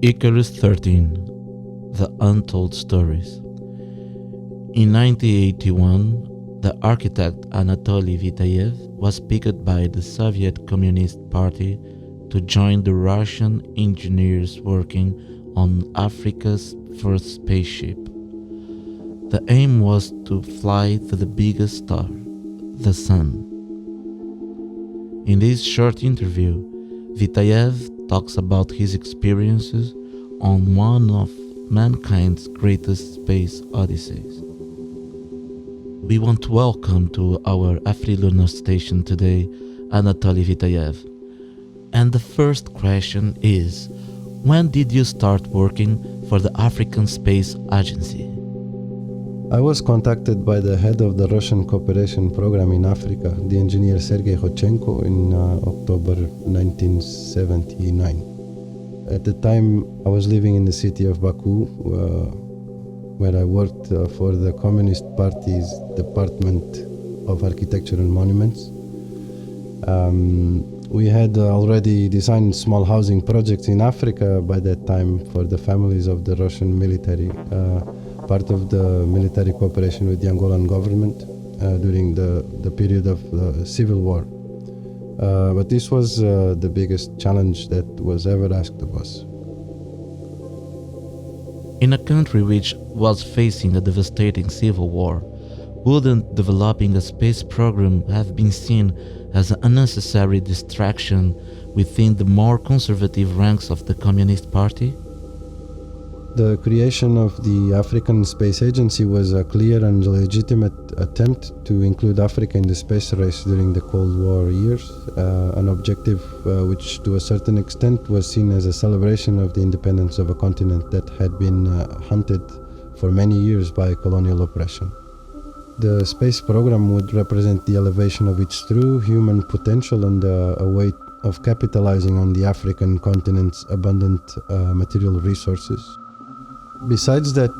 Icarus 13, The Untold Stories. In 1981, the architect Anatoly Vitaev was picked by the Soviet Communist Party to join the Russian engineers working on Africa's first spaceship. The aim was to fly to the biggest star, the Sun. In this short interview, Vitaev talks about his experiences on one of mankind's greatest space odysseys. We want to welcome to our Afri-Lunar station today Anatoly Vitaev. And the first question is, when did you start working for the African Space Agency? I was contacted by the head of the Russian cooperation program in Africa, the engineer Sergei Khotchenko, in October 1979. At the time, I was living in the city of Baku, where I worked for the Communist Party's Department of Architecture and Monuments. We had already designed small housing projects in Africa by that time for the families of the Russian military, part of the military cooperation with the Angolan government during the period of the civil war. But this was the biggest challenge that was ever asked of us. In a country which was facing a devastating civil war, wouldn't developing a space program have been seen as an unnecessary distraction within the more conservative ranks of the Communist Party? The creation of the African Space Agency was a clear and legitimate attempt to include Africa in the space race during the Cold War years, an objective which to a certain extent was seen as a celebration of the independence of a continent that had been hunted for many years by colonial oppression. The space program would represent the elevation of its true human potential and a way of capitalizing on the African continent's abundant material resources. Besides that,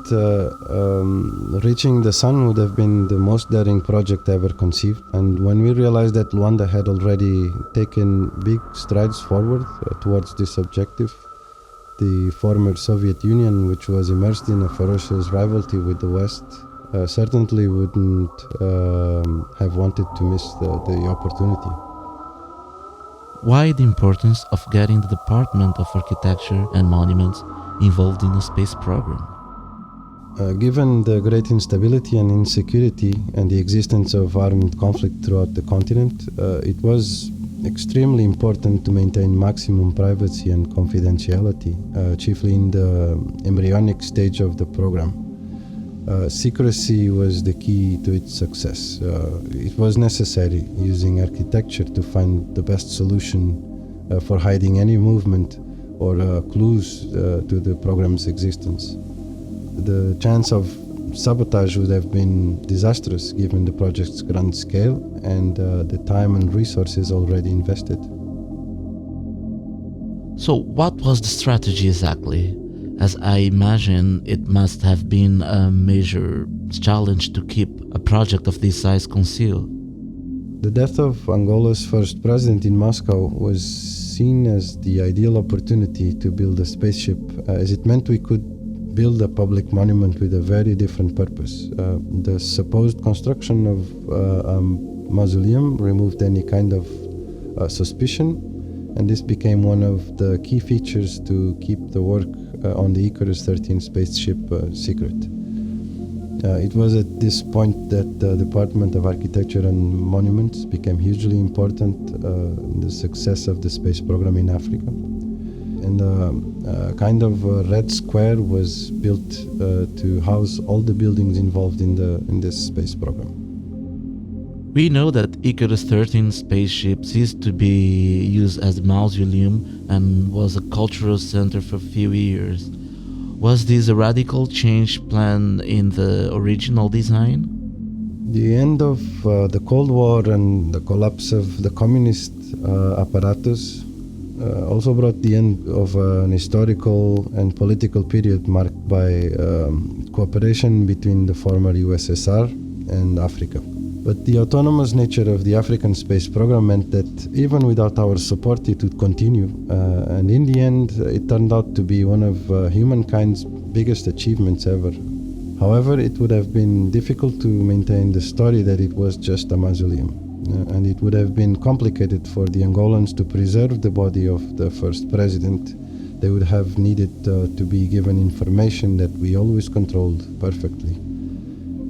reaching the Sun would have been the most daring project ever conceived. And when we realized that Luanda had already taken big strides forward towards this objective, the former Soviet Union, which was immersed in a ferocious rivalry with the West, certainly wouldn't have wanted to miss the opportunity. Why the importance of getting the Department of Architecture and Monuments involved in a space program? Given the great instability and insecurity and the existence of armed conflict throughout the continent, it was extremely important to maintain maximum privacy and confidentiality, chiefly in the embryonic stage of the program. Secrecy was the key to its success. It was necessary using architecture to find the best solution for hiding any movement or clues to the program's existence. The chance of sabotage would have been disastrous given the project's grand scale and the time and resources already invested. So what was the strategy exactly? As I imagine it must have been a major challenge to keep a project of this size concealed. The death of Angola's first president in Moscow was seen as the ideal opportunity to build a spaceship, as it meant we could build a public monument with a very different purpose. The supposed construction of a mausoleum removed any kind of suspicion, and this became one of the key features to keep the work on the Icarus 13 spaceship secret. It was at this point that the Department of Architecture and Monuments became hugely important in the success of the space program in Africa. And a kind of red square was built to house all the buildings involved in this space program. We know that Icarus 13 spaceship ceased to be used as a mausoleum and was a cultural center for a few years. Was this a radical change planned in the original design? The end of the Cold War and the collapse of the communist apparatus also brought the end of an historical and political period marked by cooperation between the former USSR and Africa. But the autonomous nature of the African space program meant that even without our support, it would continue. And in the end, it turned out to be one of humankind's biggest achievements ever. However, it would have been difficult to maintain the story that it was just a mausoleum. And it would have been complicated for the Angolans to preserve the body of the first president. They would have needed to be given information that we always controlled perfectly.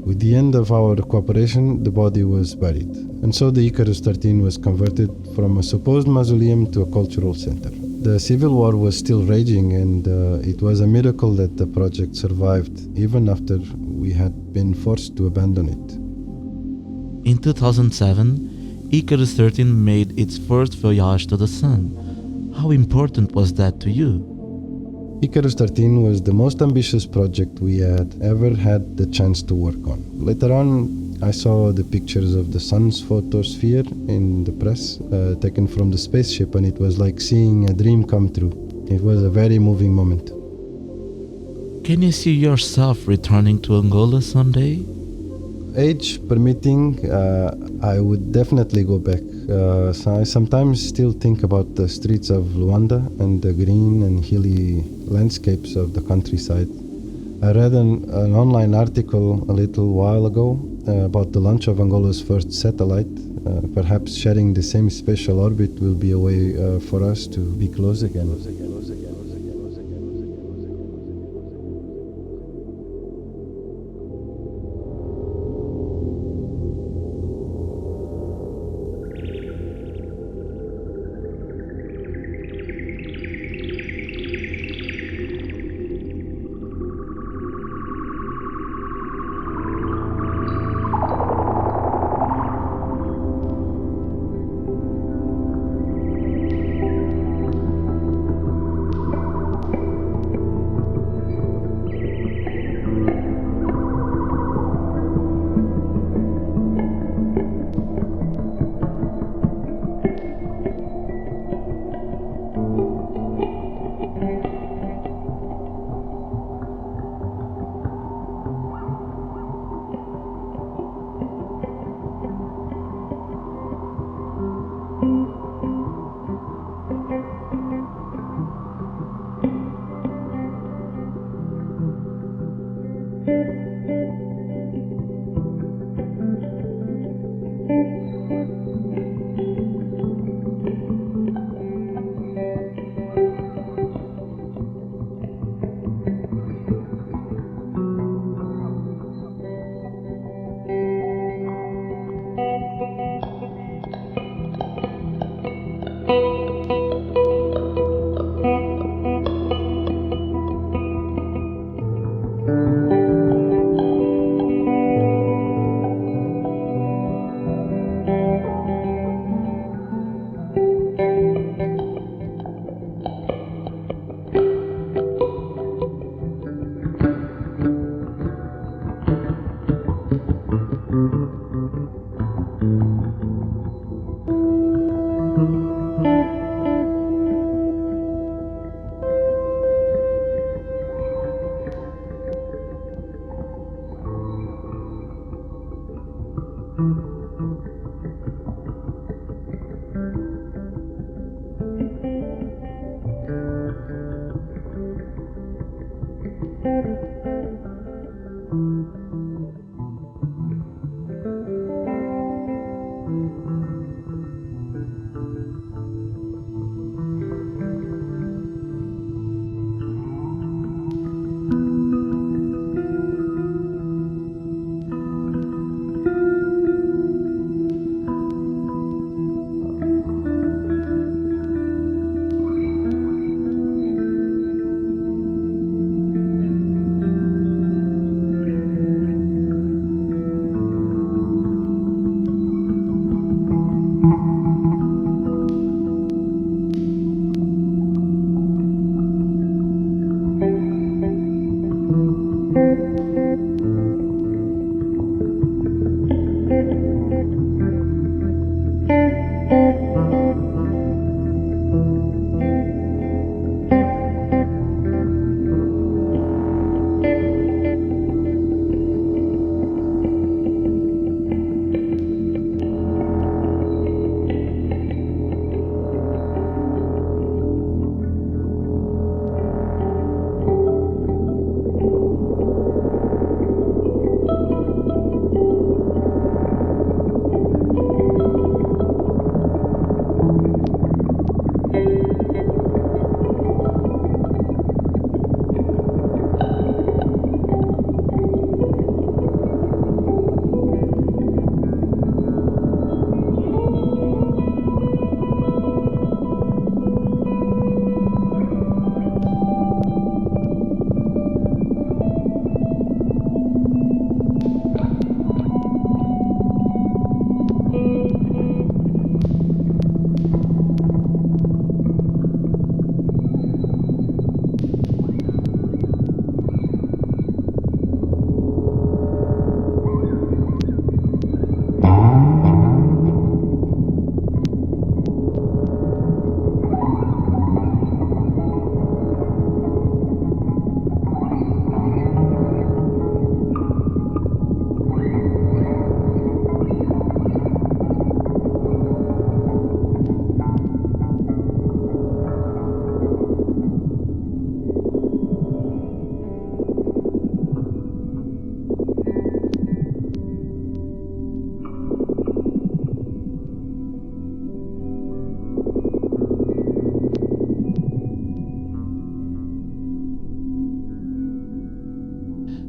With the end of our cooperation, the body was buried. And so the Icarus 13 was converted from a supposed mausoleum to a cultural center. The civil war was still raging, and it was a miracle that the project survived, even after we had been forced to abandon it. In 2007, Icarus 13 made its first voyage to the Sun. How important was that to you? Icarus 13 was the most ambitious project we had ever had the chance to work on. Later on, I saw the pictures of the Sun's photosphere in the press, taken from the spaceship, and it was like seeing a dream come true. It was a very moving moment. Can you see yourself returning to Angola someday? Age permitting, I would definitely go back. So I sometimes still think about the streets of Luanda and the green and hilly landscapes of the countryside. I read an online article a little while ago about the launch of Angola's first satellite. Perhaps sharing the same spatial orbit will be a way for us to be close again.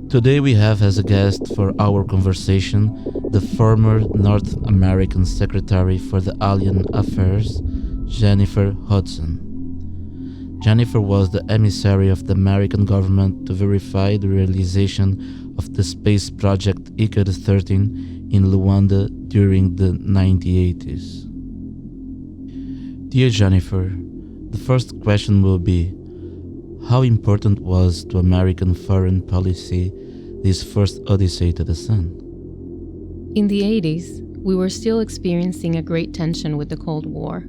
Today we have as a guest for our conversation the former North American Secretary for the Alien Affairs, Jennifer Hudson. Jennifer was the emissary of the American government to verify the realization of the space project Icarus 13 in Luanda during the 1980s. Dear Jennifer, the first question will be, how important was to American foreign policy this first odyssey to the sun? In the 80s, we were still experiencing a great tension with the Cold War.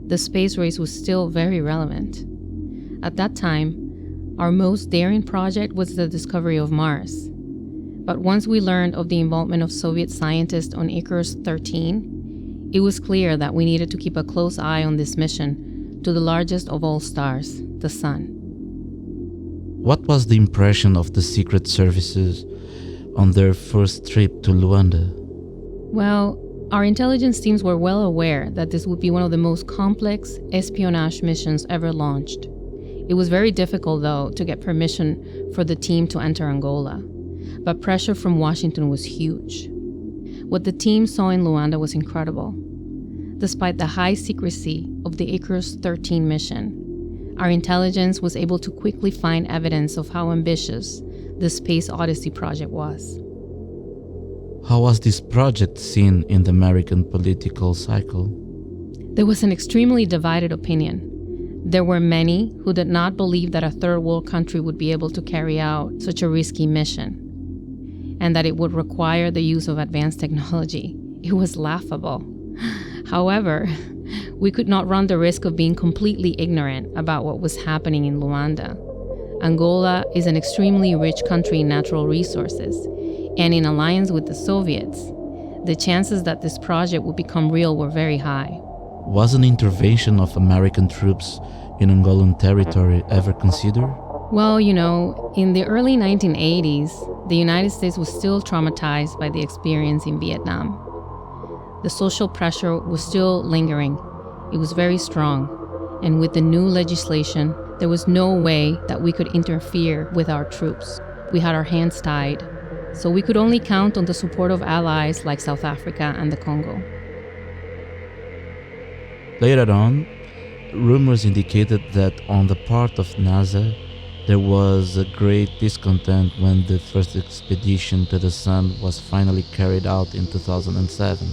The space race was still very relevant. At that time, our most daring project was the discovery of Mars. But once we learned of the involvement of Soviet scientists on Icarus 13, it was clear that we needed to keep a close eye on this mission to the largest of all stars, the Sun. What was the impression of the secret services on their first trip to Luanda? Well, our intelligence teams were well aware that this would be one of the most complex espionage missions ever launched. It was very difficult, though, to get permission for the team to enter Angola. But pressure from Washington was huge. What the team saw in Luanda was incredible. Despite the high secrecy of the Icarus 13 mission, our intelligence was able to quickly find evidence of how ambitious the Space Odyssey project was. How was this project seen in the American political cycle? There was an extremely divided opinion. There were many who did not believe that a third world country would be able to carry out such a risky mission, and that it would require the use of advanced technology. It was laughable. However, we could not run the risk of being completely ignorant about what was happening in Luanda. Angola is an extremely rich country in natural resources, and in alliance with the Soviets, the chances that this project would become real were very high. Was an intervention of American troops in Angolan territory ever considered? Well, in the early 1980s, the United States was still traumatized by the experience in Vietnam. The social pressure was still lingering. It was very strong. And with the new legislation, there was no way that we could interfere with our troops. We had our hands tied. So we could only count on the support of allies like South Africa and the Congo. Later on, rumors indicated that on the part of NASA, there was a great discontent when the first expedition to the Sun was finally carried out in 2007.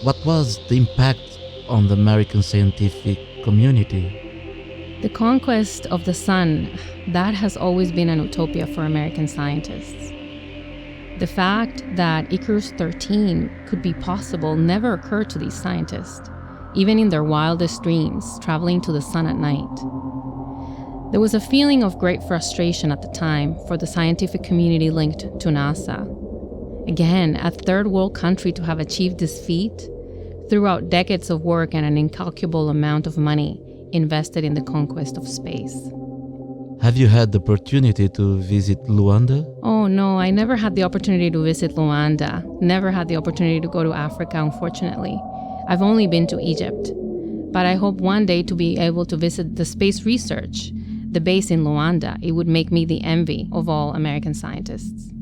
What was the impact on the American scientific community? The conquest of the Sun, that has always been an utopia for American scientists. The fact that Icarus 13 could be possible never occurred to these scientists, even in their wildest dreams, traveling to the Sun at night. There was a feeling of great frustration at the time for the scientific community linked to NASA. Again, a third world country to have achieved this feat throughout decades of work and an incalculable amount of money invested in the conquest of space. Have you had the opportunity to visit Luanda? Oh no, I never had the opportunity to visit Luanda. Never had the opportunity to go to Africa, unfortunately. I've only been to Egypt. But I hope one day to be able to visit the Space Research, the base in Luanda. It would make me the envy of all American scientists.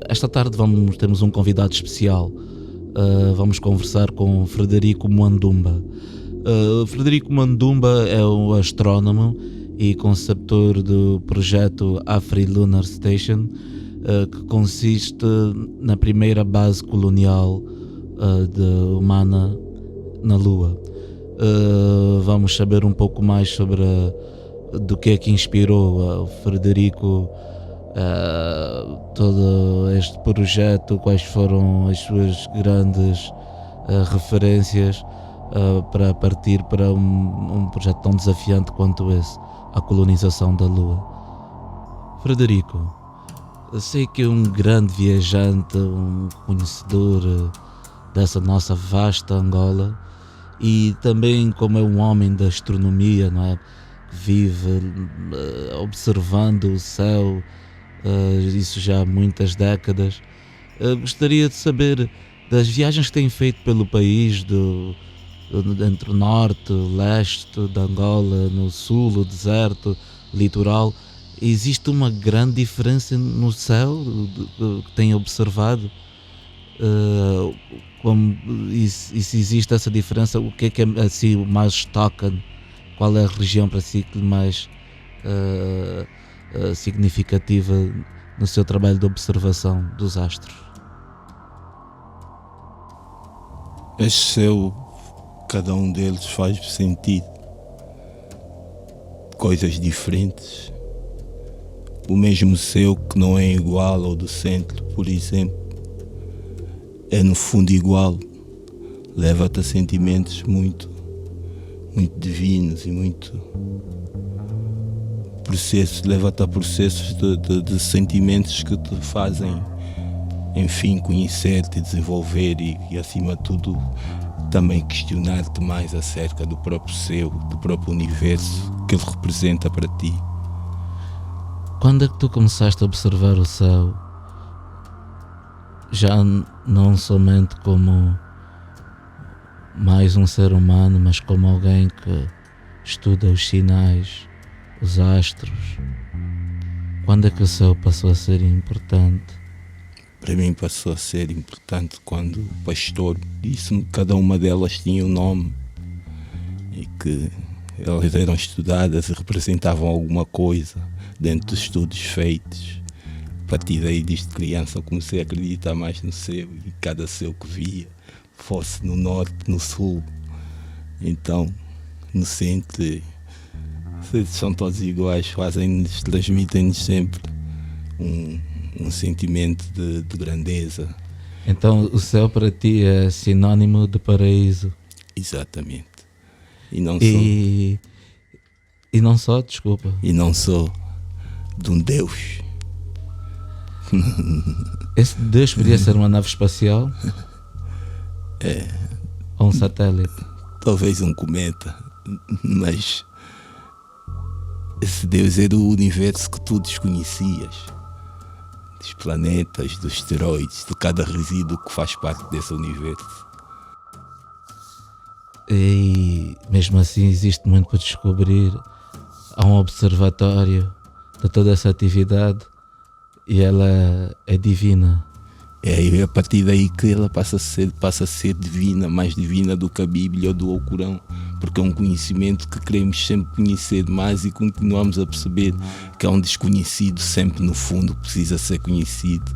Esta tarde temos um convidado especial. Vamos conversar com Frederico Mwandumba. Frederico Mwandumba é um astrónomo e conceptor do projeto Afri Lunar Station, que consiste na primeira base colonial humana na Lua. Vamos saber um pouco mais sobre do que é que inspirou o Frederico todo este projeto, quais foram as suas grandes referências para partir para um projeto tão desafiante quanto esse, a colonização da Lua. Frederico, eu sei que é um grande viajante, um conhecedor dessa nossa vasta Angola, e também como é um homem da astronomia, não é? Que vive observando o céu, isso já há muitas décadas. Gostaria de saber das viagens que tem feito pelo país, entre o norte, o leste da Angola, no sul, o deserto, o litoral. Existe uma grande diferença no céu que tem observado? E se existe essa diferença, o que é assim, o mais toca? Qual é a região para si que mais significativa no seu trabalho de observação dos astros? Este céu, cada um deles faz sentido, coisas diferentes. O mesmo céu que não é igual ao do centro, por exemplo, é no fundo igual, leva-te a sentimentos muito divinos e muito processos, leva-te a processos de sentimentos que te fazem, enfim, conhecer-te, desenvolver e acima de tudo também questionar-te mais acerca do próprio céu, do próprio universo que ele representa para ti. Quando é que tu começaste a observar o céu, já não somente como mais um ser humano, mas como alguém que estuda os sinais, os astros? Quando é que o céu passou a ser importante? Para mim passou a ser importante quando o pastor disse-me que cada uma delas tinha um nome e que elas eram estudadas e representavam alguma coisa dentro dos estudos feitos. A partir daí, desde criança, eu comecei a acreditar mais no céu e cada céu que via, fosse no norte, no sul, então no centro, são todos iguais, fazem-nos, transmitem-nos sempre um sentimento de grandeza. Então o céu para ti é sinónimo de paraíso? Exatamente. E não só, desculpa. E não só de um Deus. Esse Deus podia ser uma nave espacial? Ou um satélite? Talvez um cometa, mas esse Deus é do universo que tu desconhecias, dos planetas, dos asteroides, de cada resíduo que faz parte desse universo. E mesmo assim existe muito para descobrir. Há um observatório de toda essa atividade e ela é divina. É a partir daí que ela passa a ser divina, mais divina do que a Bíblia ou do Alcorão, porque é um conhecimento que queremos sempre conhecer mais e continuamos a perceber que há um desconhecido sempre no fundo, precisa ser conhecido.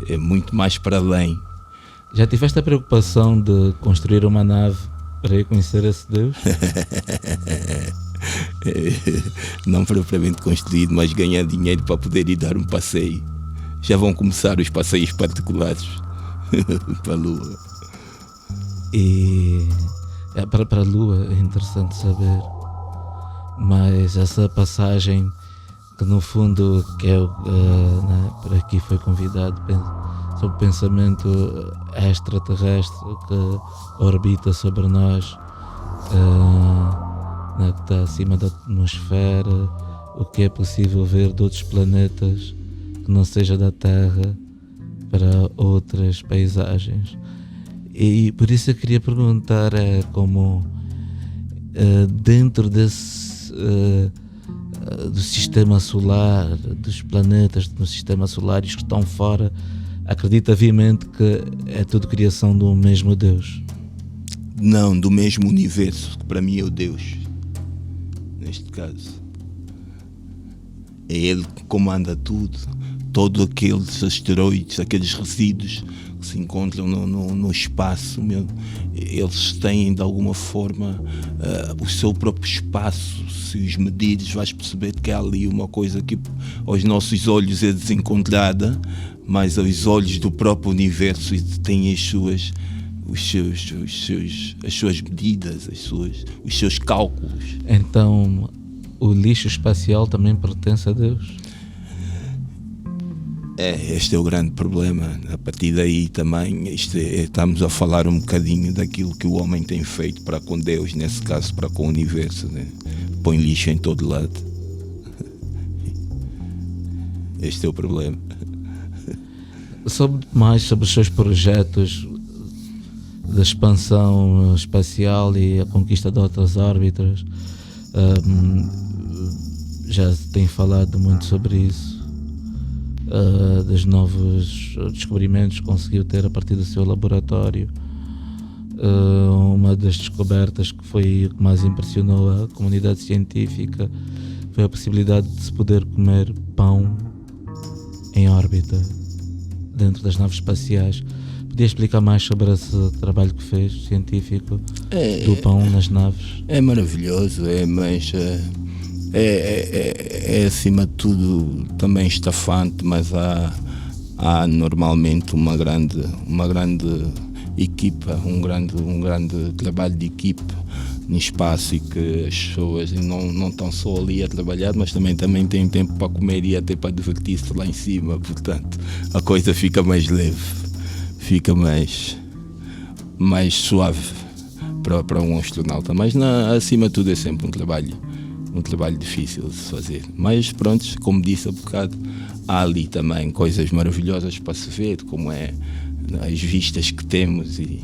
É muito mais para além. Já tiveste a preocupação de construir uma nave para ir conhecer esse Deus? Não propriamente construído, mas ganhar dinheiro para poder ir dar um passeio. Já vão começar os passeios particulares para a Lua. E para a Lua é interessante saber. Mas essa passagem que no fundo que é por aqui foi convidado sobre o pensamento extraterrestre que orbita sobre nós, que está acima da atmosfera, o que é possível ver de outros planetas que não seja da Terra para outras paisagens. E por isso eu queria perguntar como dentro desse do sistema solar, dos planetas no sistema solar e os que estão fora, acredita viamente que é tudo criação do mesmo Deus? Não, do mesmo universo, que para mim é o Deus, neste caso. É Ele que comanda tudo, todos aqueles asteroides, aqueles resíduos que se encontram no espaço, eles têm de alguma forma o seu próprio espaço. Se os medires, vais perceber que há ali uma coisa que aos nossos olhos é desencontrada, mas aos olhos do próprio universo tem as suas medidas, os seus cálculos. Então o lixo espacial também pertence a Deus? Este é o grande problema. A partir daí também estamos a falar um bocadinho daquilo que o homem tem feito para com Deus, nesse caso para com o universo, né? Põe lixo em todo lado. Este é o problema. Mais sobre os seus projetos de expansão espacial e a conquista de outras órbitas. Já se tem falado muito sobre isso, dos novos descobrimentos que conseguiu ter a partir do seu laboratório. Uma das descobertas que foi o que mais impressionou a comunidade científica foi a possibilidade de se poder comer pão em órbita dentro das naves espaciais. Podia explicar mais sobre esse trabalho que fez, científico, do pão nas naves? É maravilhoso, mas é acima de tudo também estafante, mas há normalmente uma grande equipa, um grande trabalho de equipa no espaço, e que as pessoas não estão só ali a trabalhar, mas também têm tempo para comer e até para divertir-se lá em cima. Portanto, a coisa fica mais leve, fica mais suave para um astronauta, mas acima de tudo é sempre um trabalho difícil de se fazer. Mas pronto, como disse há bocado, há ali também coisas maravilhosas para se ver, como é as vistas que temos e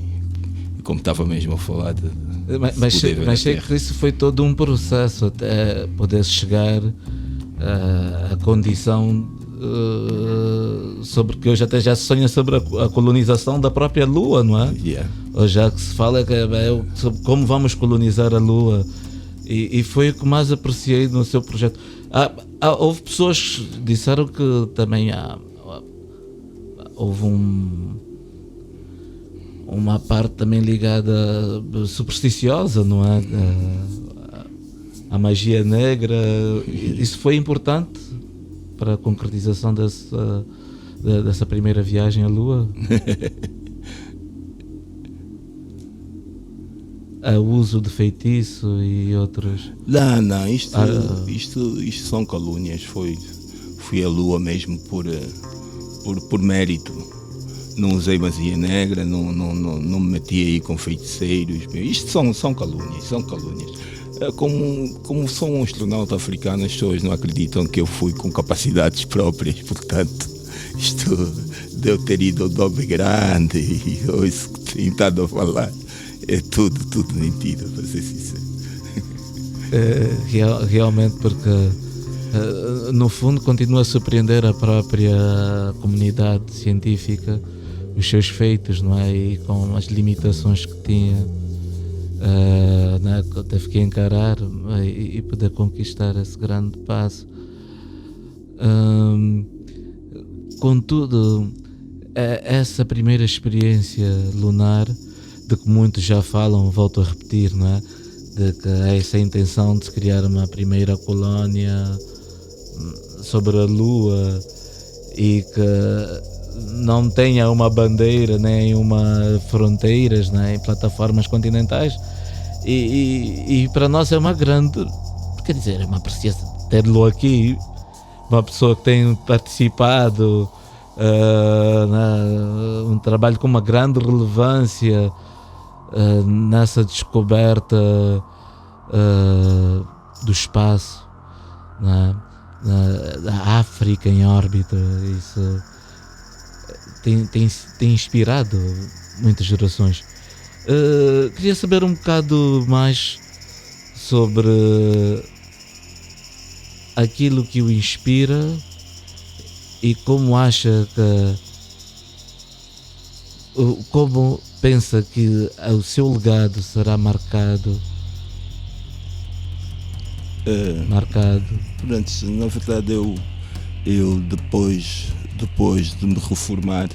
como estava mesmo a falar mas sei que isso foi todo um processo até poder chegar à condição sobre que hoje até já se sonha sobre a colonização da própria Lua, não é? Yeah. Hoje já que se fala sobre como vamos colonizar a Lua, e foi o que mais apreciei no seu projeto. Houve pessoas que disseram que também houve uma parte também ligada supersticiosa, não é? A magia negra. Isso foi importante para a concretização dessa primeira viagem à Lua? A uso de feitiço e outros? Não, isto são calúnias. Fui à Lua mesmo por mérito. Não usei magia negra, não me meti aí com feiticeiros. Isto são calúnias. Como sou um astronauta africano, as pessoas não acreditam que eu fui com capacidades próprias. Portanto, isto de eu ter ido ao Dobe Grande e isso que tenho estado a falar, é tudo mentira, para ser sincero. Realmente, porque no fundo continua a surpreender a própria comunidade científica, os seus feitos, não é? E com as limitações que tinha, que teve que encarar e poder conquistar esse grande passo. Contudo, essa primeira experiência lunar, de que muitos já falam, volto a repetir, não é? De que há essa intenção de se criar uma primeira colónia sobre a Lua e que não tenha uma bandeira nem fronteiras, nem plataformas continentais, e para nós é uma grande, quer dizer, é uma apreciação ter-lo aqui, uma pessoa que tem participado um trabalho com uma grande relevância nessa descoberta do espaço, da África em órbita. Isso tem inspirado muitas gerações. Queria saber um bocado mais sobre aquilo que o inspira e como acha que, como pensa que o seu legado será marcado. Pronto, na verdade eu depois de me reformar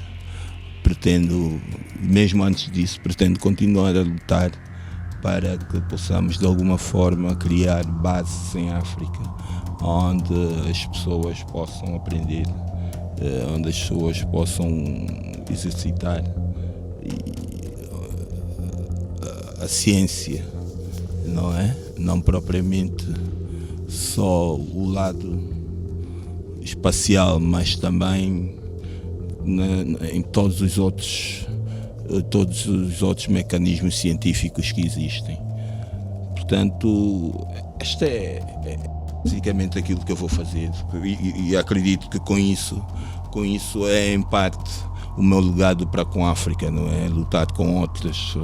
pretendo, mesmo antes disso, pretendo continuar a lutar para que possamos de alguma forma criar bases em África onde as pessoas possam aprender, onde as pessoas possam exercitar a ciência, não é? Não propriamente só o lado espacial, mas também em todos os outros mecanismos científicos que existem. Portanto, isto é basicamente aquilo que eu vou fazer e acredito que com isso é em parte o meu legado para com a África, não é? Lutar com outros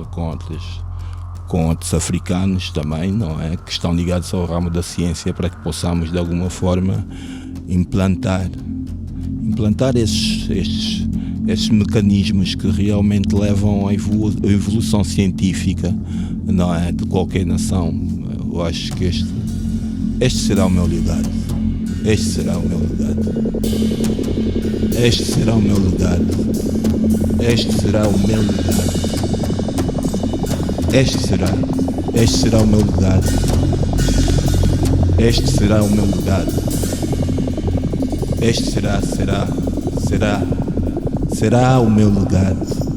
africanos também, não é? Que estão ligados ao ramo da ciência para que possamos de alguma forma implantar estes mecanismos que realmente levam à evolução científica, não é? De qualquer nação. Eu acho que este será o meu legado. Este será o meu legado. Este será o meu legado. Este será o meu legado. Este será o meu legado. Este será o meu legado. Este será o meu legado.